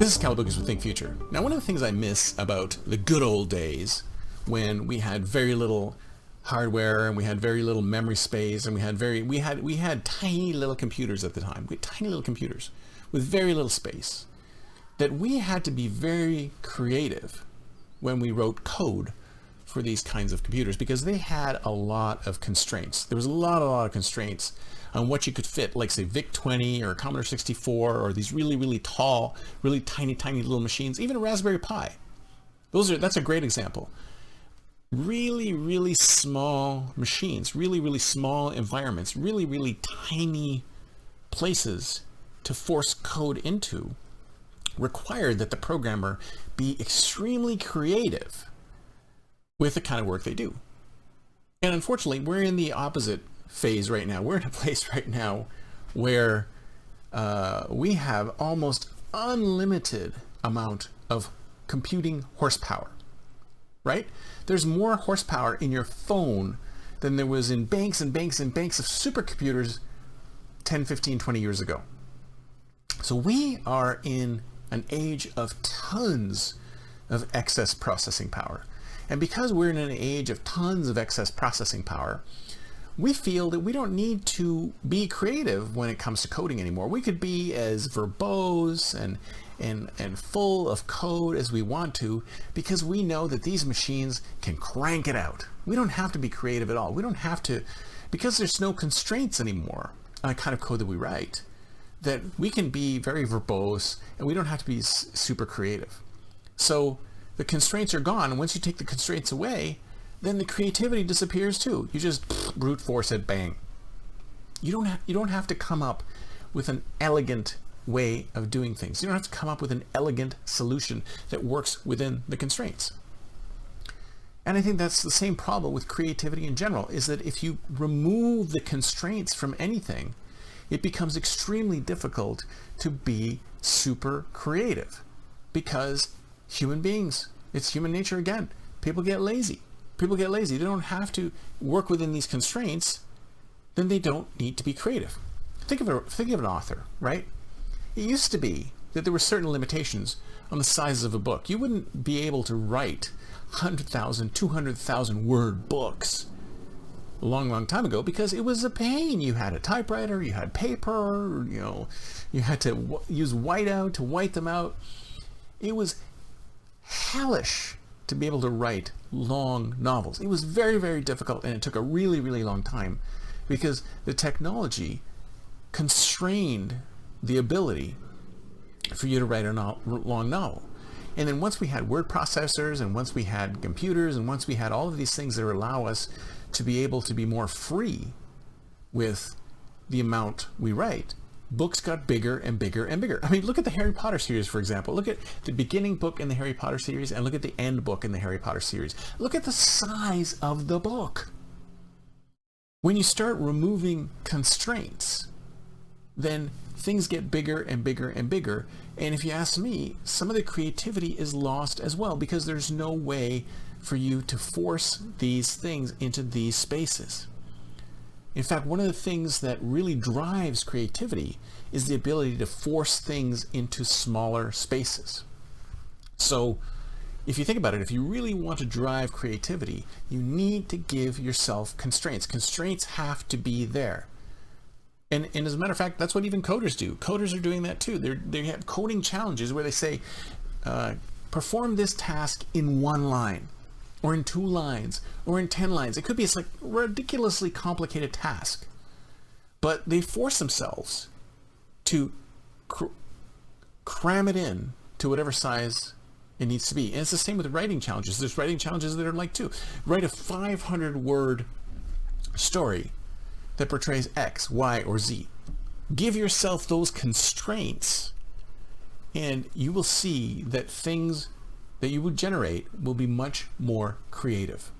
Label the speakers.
Speaker 1: This is Cowabungas with Think Future. Now, one of the things I miss about the good old days when we had very little hardware and we had very little memory space and we had tiny little computers at the time. We had tiny little computers with very little space, that we had to be very creative when we wrote code for these kinds of computers because they had a lot of constraints. There was a lot of constraints on what you could fit, like say VIC-20 or Commodore 64 or these really tall, really tiny little machines, even a Raspberry Pi. That's a great example. Really small machines, really small environments, really tiny places to force code into required that the programmer be extremely creative with the kind of work they do. And unfortunately, we're in the opposite phase right now. We're in a place right now where we have almost unlimited amount of computing horsepower, right? There's more horsepower in your phone than there was in banks and banks and banks of supercomputers 10, 15, 20 years ago. So we are in an age of tons of excess processing power. And because we're in an age of tons of excess processing power, we feel that we don't need to be creative when it comes to coding anymore. We could be as verbose and full of code as we want to because we know that these machines can crank it out. We don't have to be creative at all. We don't have to, because there's no constraints anymore on the kind of code that we write, that we can be very verbose and we don't have to be super creative. So the constraints are gone, and once you take the constraints away, then the creativity disappears too. You just brute force it, bang. You don't have to come up with an elegant way of doing things. You don't have to come up with an elegant solution that works within the constraints. And I think that's the same problem with creativity in general, is that if you remove the constraints from anything, it becomes extremely difficult to be super creative because human beings, it's human nature again. People get lazy. They don't have to work within these constraints, then they don't need to be creative. Think of an author, right? It used to be that there were certain limitations on the size of a book. You wouldn't be able to write 100,000, 200,000 word books a long time ago because it was a pain. You had a typewriter, you had paper, you had to use whiteout to white them out. It was hellish to be able to write long novels. It was very difficult, and it took a really long time because the technology constrained the ability for you to write a long novel. And then once we had word processors, and once we had computers, and once we had all of these things that allow us to be able to be more free with the amount we write, books got bigger and bigger and bigger. I mean, look at the Harry Potter series, for example. Look at the beginning book in the Harry Potter series and look at the end book in the Harry Potter series. Look at the size of the book. When you start removing constraints, then things get bigger and bigger and bigger. And if you ask me, some of the creativity is lost as well because there's no way for you to force these things into these spaces. In fact, one of the things that really drives creativity is the ability to force things into smaller spaces. So if you think about it, if you really want to drive creativity, you need to give yourself constraints. Constraints have to be there. And as a matter of fact, that's what even coders do. Coders are doing that too. They have coding challenges where they say, perform this task in 1 line, or in 2 lines, or in 10 lines. It could be a ridiculously complicated task. But they force themselves to cram it in to whatever size it needs to be. And it's the same with writing challenges. There's writing challenges that are like too. Write a 500-word story that portrays X, Y, or Z. Give yourself those constraints, and you will see that things that you would generate will be much more creative.